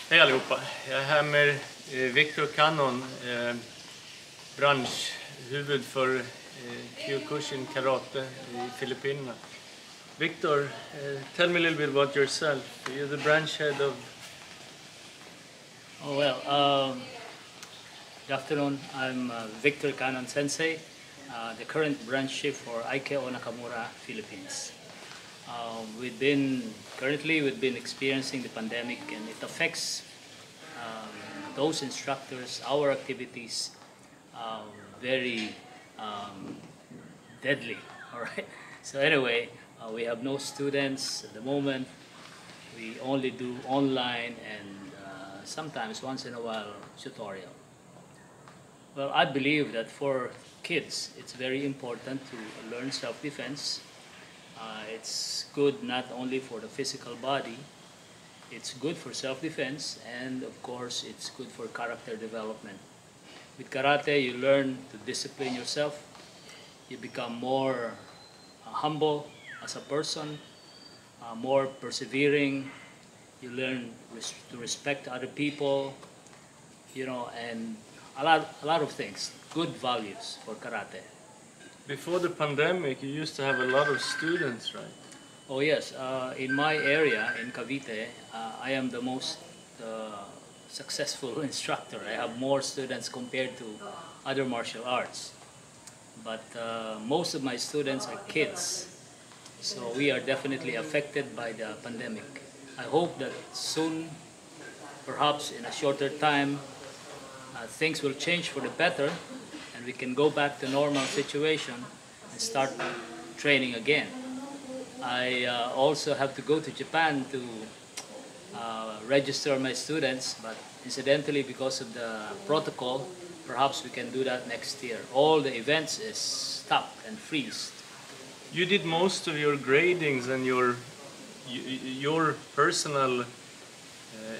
Hej allihopa, jag är här med Victor Canon, branschhuvud för Kyokushin karate i Filippinerna. Victor, tell me a little bit about yourself. You're the branch head of... Oh, well, good afternoon. I'm Victor Canon Sensei, the current branch chief for IKO Nakamura, Philippines. We've been experiencing the pandemic, and it affects those instructors, our activities, very deadly. All right. So anyway, we have no students at the moment. We only do online and sometimes once in a while tutorial. Well, I believe that for kids it's very important to learn self-defense. It's good not only for the physical body, it's good for self-defense, and of course it's good for character development. With karate, you learn to discipline yourself. You become more humble as a person, more persevering. You learn to respect other people, you know, and a lot of things, good values for karate. Before the pandemic, you used to have a lot of students, right? Oh yes, in my area, in Cavite, I am the most successful instructor. I have more students compared to other martial arts. But most of my students are kids, so we are definitely affected by the pandemic. I hope that soon, perhaps in a shorter time, things will change for the better and we can go back to normal situation and start training again. I also have to go to Japan to register my students, but incidentally, because of the protocol, perhaps we can do that next year. All the events is stopped and freezed. You did most of your gradings and your personal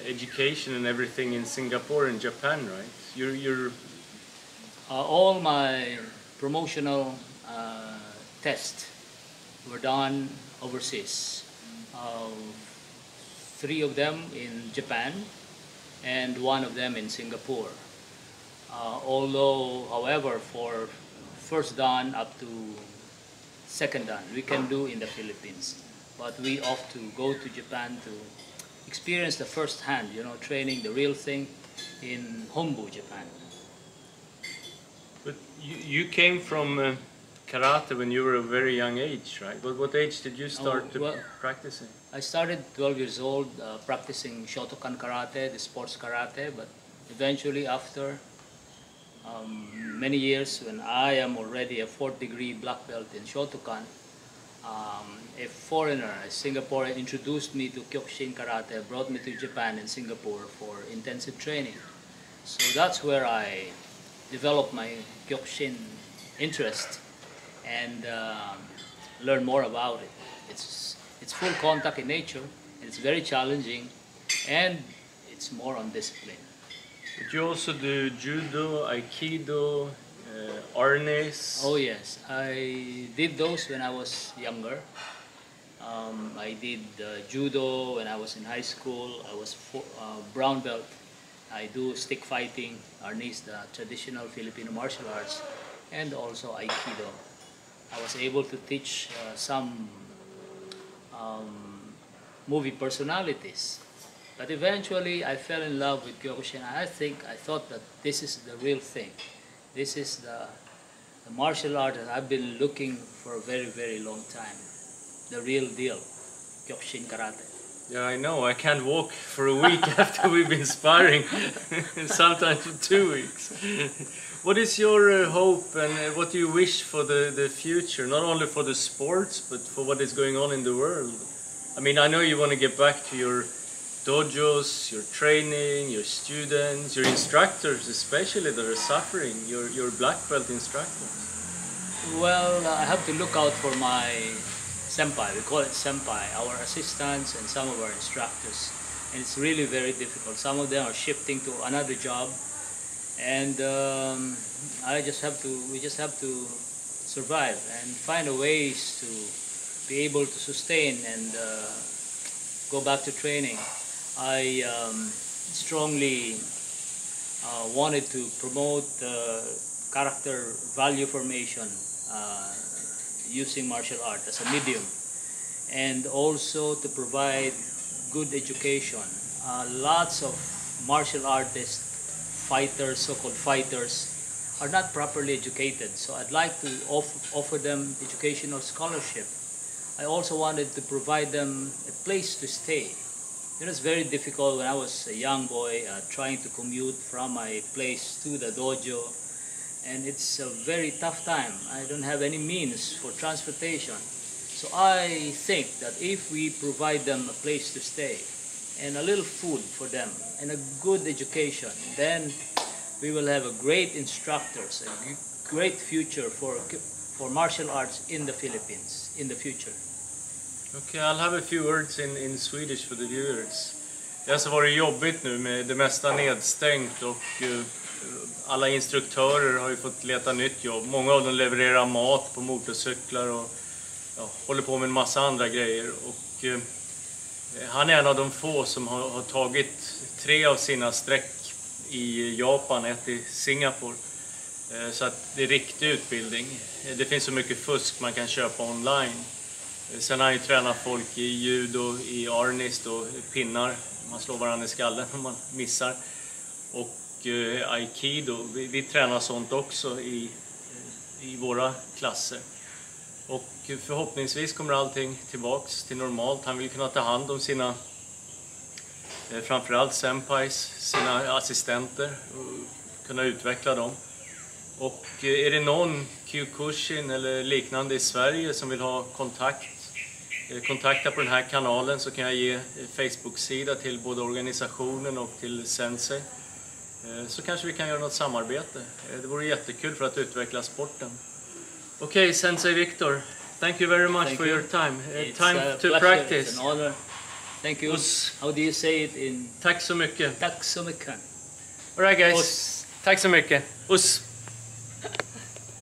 education and everything in Singapore and Japan, right? All my promotional tests were done overseas. 3 of them in Japan and 1 of them in Singapore. However, for first dan up to second dan, we can do in the Philippines. But we opt to go to Japan to experience the first hand, you know, training the real thing in Hombu, Japan. But you came from karate when you were a very young age, right? What age did you start practicing? I started 12 years old practicing Shotokan karate, the sports karate, but eventually after many years, when I am already a 4th degree black belt in Shotokan, a foreigner, a Singaporean, introduced me to Kyokushin karate, brought me to Japan and Singapore for intensive training. So that's where I developed my Kyokushin interest and learn more about it. It's full contact in nature, and it's very challenging, and it's more on discipline. But you also do judo, aikido, arnis. Oh yes, I did those when I was younger. I did judo when I was in high school. I was brown belt. I do stick fighting, arnis, the traditional Filipino martial arts, and also aikido. I was able to teach some movie personalities. But eventually I fell in love with Kyokushin. I thought that this is the real thing. This is the martial art that I've been looking for a very, very long time. The real deal, Kyokushin karate. Yeah, I know. I can't walk for a week after we've been sparring, sometimes for 2 weeks. What is your hope and what do you wish for the future? Not only for the sports, but for what is going on in the world. I mean, I know you want to get back to your dojos, your training, your students, your instructors especially that are suffering, your black belt instructors. Well, I have to look out for my senpai, we call it senpai, our assistants and some of our instructors. And it's really very difficult. Some of them are shifting to another job, and we just have to survive and find a ways to be able to sustain and go back to training. I strongly wanted to promote character value formation using martial art as a medium, and also to provide good education. Lots of martial artists, fighters, so-called fighters, are not properly educated, so I'd like to offer them educational scholarship. I also wanted to provide them a place to stay. It was very difficult when I was a young boy trying to commute from my place to the dojo, and it's a very tough time. I don't have any means for transportation. So I think that if we provide them a place to stay and a little food for them and a good education, then we will have a great instructors, a great future for martial arts in the Philippines in the future. Okay, I'll have a few words in Swedish for the viewers. Det har alltså varit jobbigt nu med det mesta nedstängt och alla instruktörer har ju fått leta nytt jobb. Många av dem levererar mat på motorcyklar och håller på med en massa andra grejer. Och han är en av de få som har tagit 3 av sina streck i Japan, 1 i Singapore. Så att det är riktig utbildning. Det finns så mycket fusk man kan köpa online. Sen har han ju tränat folk i judo, i arnist och pinnar. Man slår varandra i skallen om man missar. Och aikido, vi tränar sånt också i våra klasser. Och förhoppningsvis kommer allting tillbaks till normalt. Han vill kunna ta hand om sina, framförallt senpais, sina assistenter och kunna utveckla dem. Och är det någon Kyokushin eller liknande i Sverige som vill ha kontakta på den här kanalen, så kan jag ge Facebook-sida till både organisationen och till Sensei. Så kanske vi kan göra något samarbete. Det vore jättekul för att utveckla sporten. Okay, Sensei Victor, thank you very much for your time. Time to practice. It's an honor. Thank you. How do you say it in? Tack så mycket. Tack så mycket. All right guys. Tack så mycket. Us.